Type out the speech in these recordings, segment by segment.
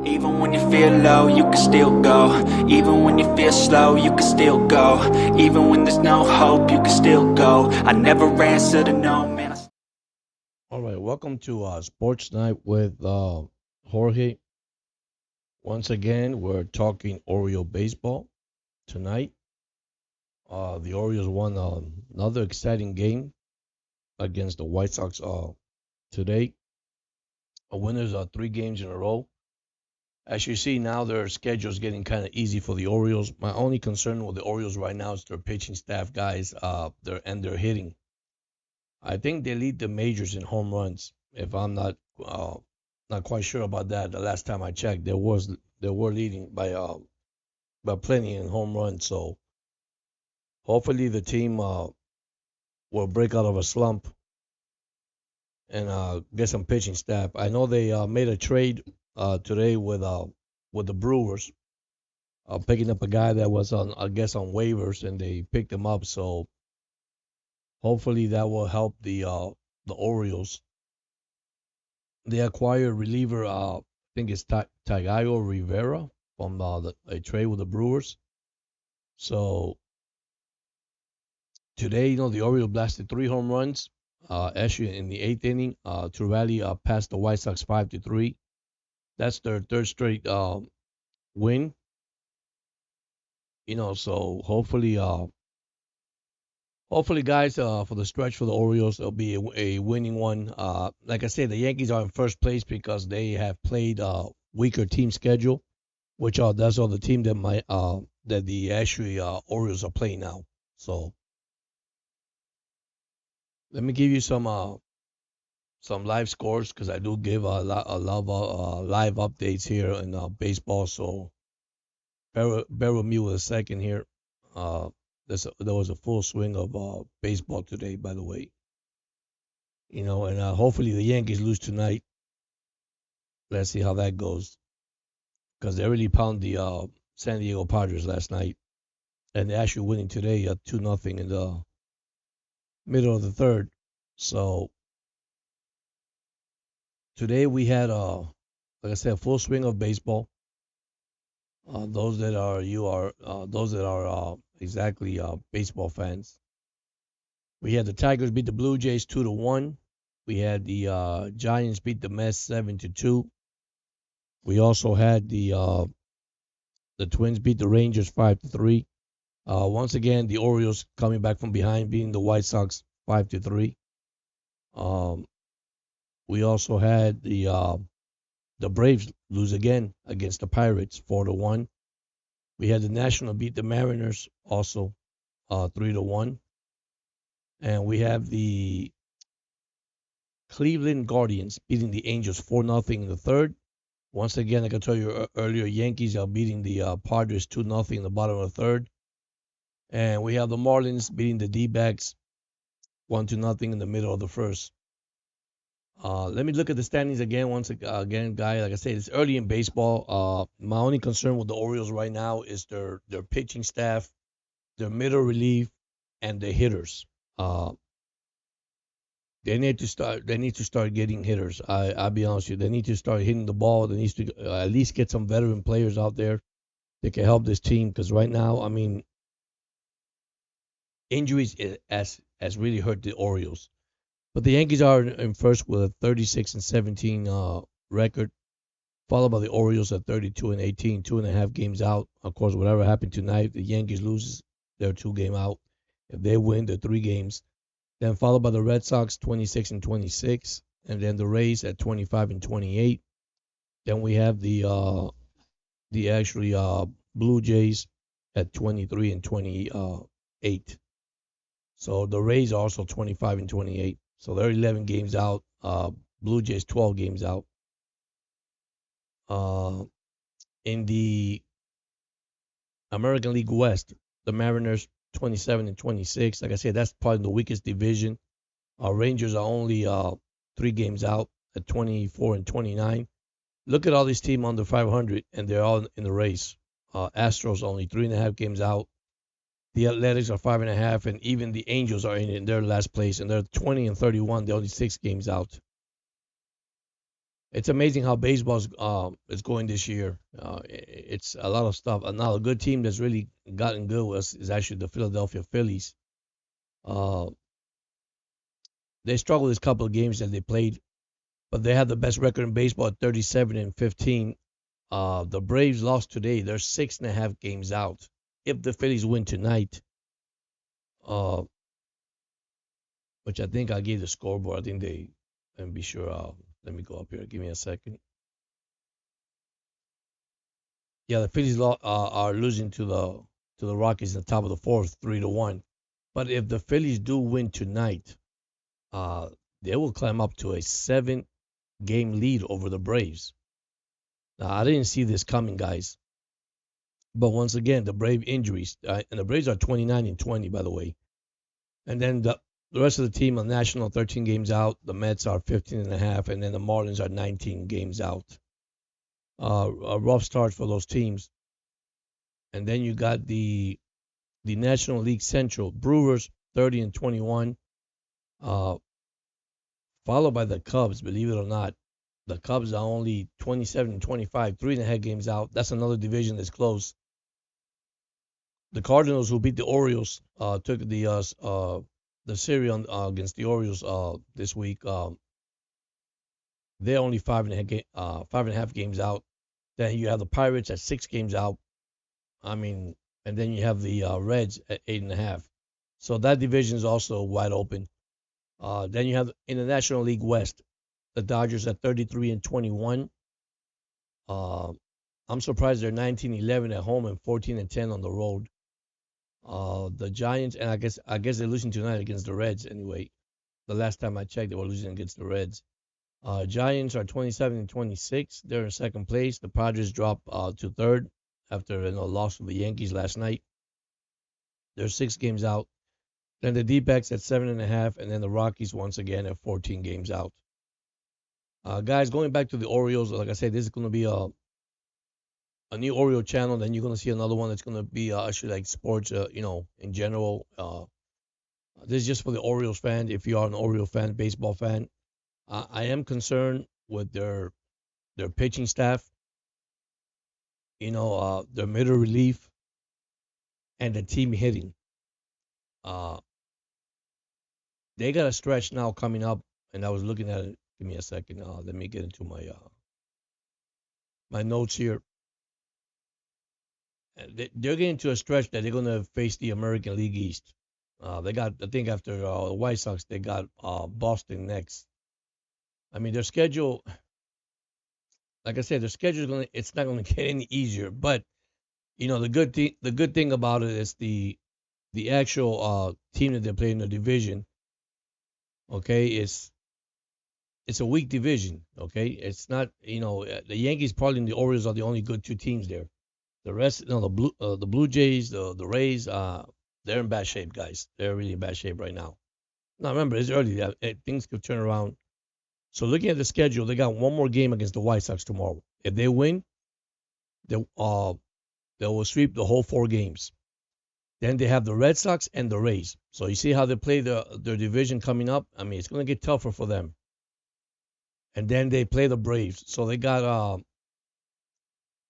Even when you feel low, you can still go. Even when you feel slow, you can still go. Even when there's no hope, you can still go. I never answer to no, man. All right, welcome to Sports Night with Jorge. Once again, we're talking Oriole baseball tonight. The Orioles won another exciting game against the White Sox today. A winners are 3 games in a row. As you see now, their schedule is getting kind of easy for the Orioles. My only concern with the Orioles right now is their pitching staff guys, their hitting. I think they lead the majors in home runs. If I'm not quite sure about that. The last time I checked, they were leading by plenty in home runs. So hopefully the team will break out of a slump and get some pitching staff. I know they made a trade today with the Brewers, picking up a guy that was on I guess on waivers, and they picked him up. So hopefully that will help the Orioles. They acquired reliever, I think it's Tagayo Rivera from a trade with the Brewers. So today, the Orioles blasted 3 home runs. Actually, in the eighth inning, to rally past the White Sox 5-3. That's their third straight win. So hopefully, guys, for the stretch for the Orioles, it'll be a winning one. Like I said, the Yankees are in first place because they have played weaker team schedule, which that's all the team that the actually Orioles are playing now. So let me give you some live scores because I do give a lot of live updates here in baseball. So bear with me with a second here. Uh, there was a full swing of baseball today, by the way. And hopefully the Yankees lose tonight. Let's see how that goes because they really pounded the San Diego Padres last night, and they're actually winning today 2-0 in the middle of the third. So today we had like I said, a full swing of baseball. Those that are exactly baseball fans. We had the Tigers beat the Blue Jays 2-1. We had the Giants beat the Mets 7-2. We also had the Twins beat the Rangers 5-3. Once again, the Orioles coming back from behind, beating the White Sox 5-3. Um, we also had the Braves lose again against the Pirates 4-1. We had the National beat the Mariners also 3-1. And we have the Cleveland Guardians beating the Angels 4-0 in the third. Once again, like I told you earlier, Yankees are beating the Padres 2-0 in the bottom of the third. And we have the Marlins beating the D-backs 1-0 in the middle of the first. Let me look at the standings again. Again, guy, like I said, it's early in baseball. My only concern with the Orioles right now is their pitching staff, their middle relief, and the hitters. Uh, They need to start. They need to start getting hitters. I'll be honest with you. They need to start hitting the ball. They need to at least get some veteran players out there that can help this team. Because right now, I mean, injuries has really hurt the Orioles. But the Yankees are in first with a 36-17 record, followed by the Orioles at 32-18, 2.5 games out. Of course, whatever happened tonight, if the Yankees loses, they're 2 game out. If they win, they're 3 games. Then followed by the Red Sox 26-26, and then the Rays at 25-28. Then we have the actually Blue Jays at 23-28. So the Rays are also 25-28. So they're 11 games out. Blue Jays 12 games out. Uh, in the American League West, the Mariners 27-26. Like I said, that's probably the weakest division. Rangers are only 3 games out at 24-29. Look at all these teams under 500, and they're all in the race. Astros only 3.5 games out. The Athletics are 5.5, and even the Angels are in their last place, and they're 20-31. They're only 6 games out. It's amazing how baseball is going this year. It's a lot of stuff. And now a good team that's really gotten good is actually the Philadelphia Phillies. Uh, they struggled this couple of games that they played, but they have the best record in baseball at 37-15. The Braves lost today. They're 6.5 games out. If the Phillies win tonight, uh, which I think I gave the scoreboard. I think they, let me be sure. Let me go up here. Give me a second. Yeah, the Phillies are losing to the Rockies in the top of the fourth, 3-1. But if the Phillies do win tonight, uh, they will climb up to a 7-game lead over the Braves. Now, I didn't see this coming, guys. But once again, the Brave injuries, and the Braves are 29-20, by the way. And then the rest of the team on national 13 games out. The Mets are 15.5, and then the Marlins are 19 games out. A rough start for those teams. And then you got the National League Central, Brewers 30-21, followed by the Cubs. Believe it or not, the Cubs are only 27-25, 3.5 games out. That's another division that's close. The Cardinals, who beat the Orioles, took the series against the Orioles this week. They're only 5.5 games out. Then you have the Pirates at 6 games out. I mean, and then you have the Reds at 8.5. So that division is also wide open. Then you have in the National League West, the Dodgers at 33-21. I'm surprised they're 19-11 at home and 14-10 on the road. The Giants, and I guess they're losing tonight against the Reds anyway. The last time I checked, they were losing against the Reds. Giants are 27-26. They're in second place. The Padres drop to third after a loss to the Yankees last night. They're 6 games out. Then the D-backs at 7.5, and then the Rockies once again at 14 games out. Guys, going back to the Orioles, like I said, this is going to be a new Oriole channel. Then you're going to see another one that's going to be actually like sports, in general. This is just for the Orioles fan. If you are an Oriole fan, baseball fan, I am concerned with their pitching staff. Their middle relief and the team hitting. They got a stretch now coming up, and I was looking at it. Give me a second. Let me get into my notes here. They're getting to a stretch that they're going to face the American League East. They got, I think, after the White Sox, they got Boston next. I mean, their schedule, like I said, their schedule it's not going to get any easier. But the good thing about it is the actual team that they play in the division. Okay, it's a weak division. Okay, it's not. The Yankees, probably, and the Orioles are the only good two teams there. The rest, the Blue Jays, the Rays, they're in bad shape, guys. They're really in bad shape right now. Now remember, it's early. Things could turn around. So looking at the schedule, they got one more game against the White Sox tomorrow. If they win, they will sweep the whole 4 games. Then they have the Red Sox and the Rays. So you see how they play their division coming up. I mean, it's going to get tougher for them. And then they play the Braves. So they got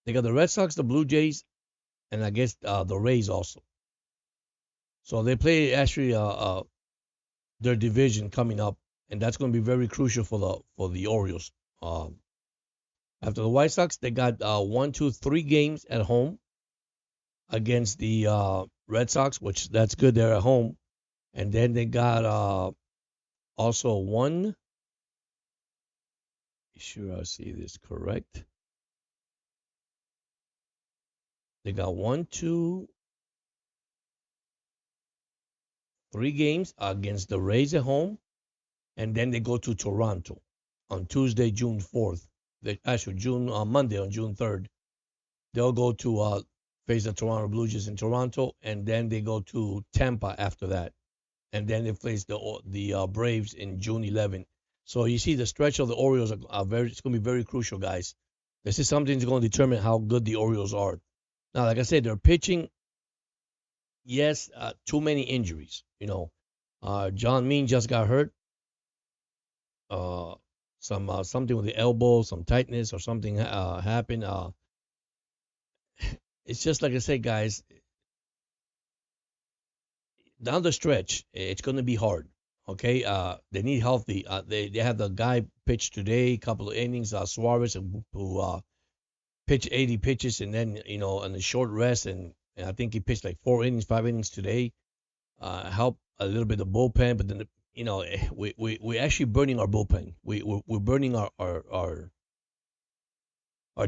the Red Sox, the Blue Jays, and I guess the Rays also. So they play actually their division coming up, and that's going to be very crucial for the Orioles. After the White Sox, they got 1, 2, 3 games at home against the Red Sox, which that's good. They're at home, and then they got also one. Be sure I see this correct. They got 1, 2, 3 games against the Rays at home, and then they go to Toronto on Tuesday, June 4th. Monday on June 3rd. They'll go to face the Toronto Blue Jays in Toronto, and then they go to Tampa after that, and then they face the Braves in June 11th. So you see, the stretch of the Orioles it's going to be very crucial, guys. This is something that's going to determine how good the Orioles are. Now, like I said, they're pitching. Yes, too many injuries. John Mean just got hurt. something with the elbow, some tightness or something happened. It's just like I say, guys, down the stretch, it's going to be hard. Okay, they need healthy. They had the guy pitch today, couple of innings. Suarez, who pitched 80 pitches, and then on a short rest, and I think he pitched like 4 innings, 5 innings today. Help a little bit of bullpen, but then we actually burning our bullpen. We're burning our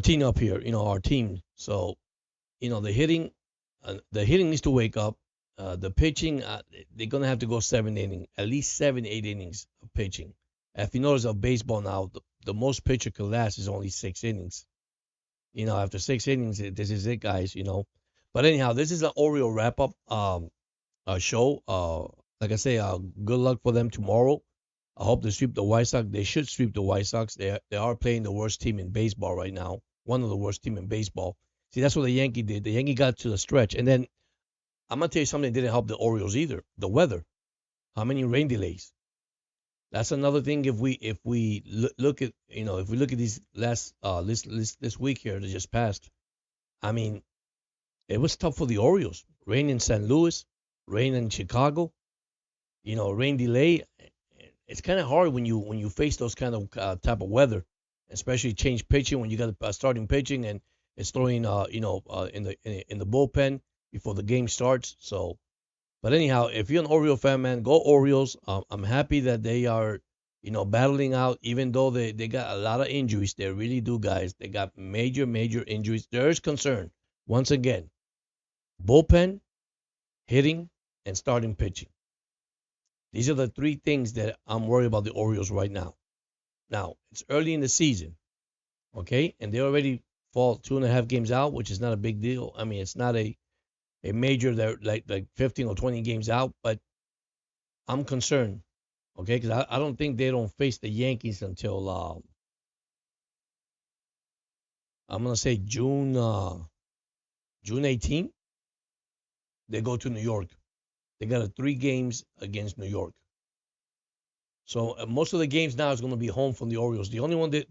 team up here. Our team. So the hitting needs to wake up. The pitching, they're gonna have to go 7 innings, at least 7, 8 innings of pitching. If you notice of baseball now, the most pitcher can last is only 6 innings. After 6 innings, this is it, guys. But anyhow, this is an Oriole wrap up show. Like I say, good luck for them tomorrow. I hope they sweep the White Sox. They should sweep the White Sox. They are playing the worst team in baseball right now. One of the worst team in baseball. See, that's what the Yankee did. The Yankee got to the stretch, and then I'm gonna tell you something that didn't help the Orioles either. The weather. How many rain delays? That's another thing. If we look at if we look at these last this week here that just passed, I mean, it was tough for the Orioles. Rain in St. Louis, rain in Chicago. Rain delay. It's kind of hard when you face those kind of type of weather, especially change pitching when you got starting pitching and it's throwing in the bullpen before the game starts. So, but anyhow, if you're an Oriole fan, man, go Orioles. I'm happy that they are battling out, even though they got a lot of injuries. They really do, guys. They got major injuries. There is concern once again. Bullpen, hitting, and starting pitching. These are the three things that I'm worried about the Orioles right now. Now, it's early in the season, okay? And they already fall 2.5 games out, which is not a big deal. I mean, it's not a major that like 15 or 20 games out, but I'm concerned, okay? Because I don't think they don't face the Yankees until, I'm going to say June 18th. They go to New York. They got 3 games against New York. So most of the games now is going to be home from the Orioles. The only one that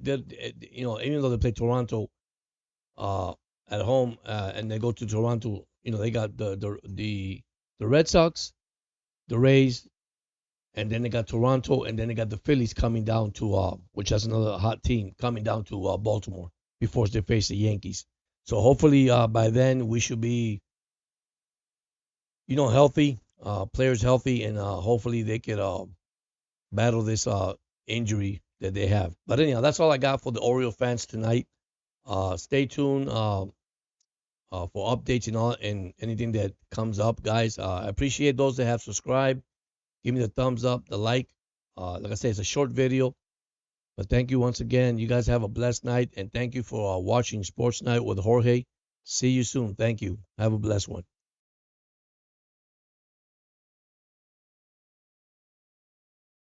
even though they play Toronto at home and they go to Toronto, they got the Red Sox, the Rays, and then they got Toronto, and then they got the Phillies coming down to which has another hot team coming down to Baltimore before they face the Yankees. So hopefully by then we should be healthy, players healthy, and hopefully they could battle this injury that they have. But anyhow, that's all I got for the Oriole fans tonight. Stay tuned for updates and all and anything that comes up, guys. I appreciate those that have subscribed. Give me the thumbs up, the like. Like I said, it's a short video. But thank you once again. You guys have a blessed night. And thank you for watching Sports Night with Jorge. See you soon. Thank you. Have a blessed one.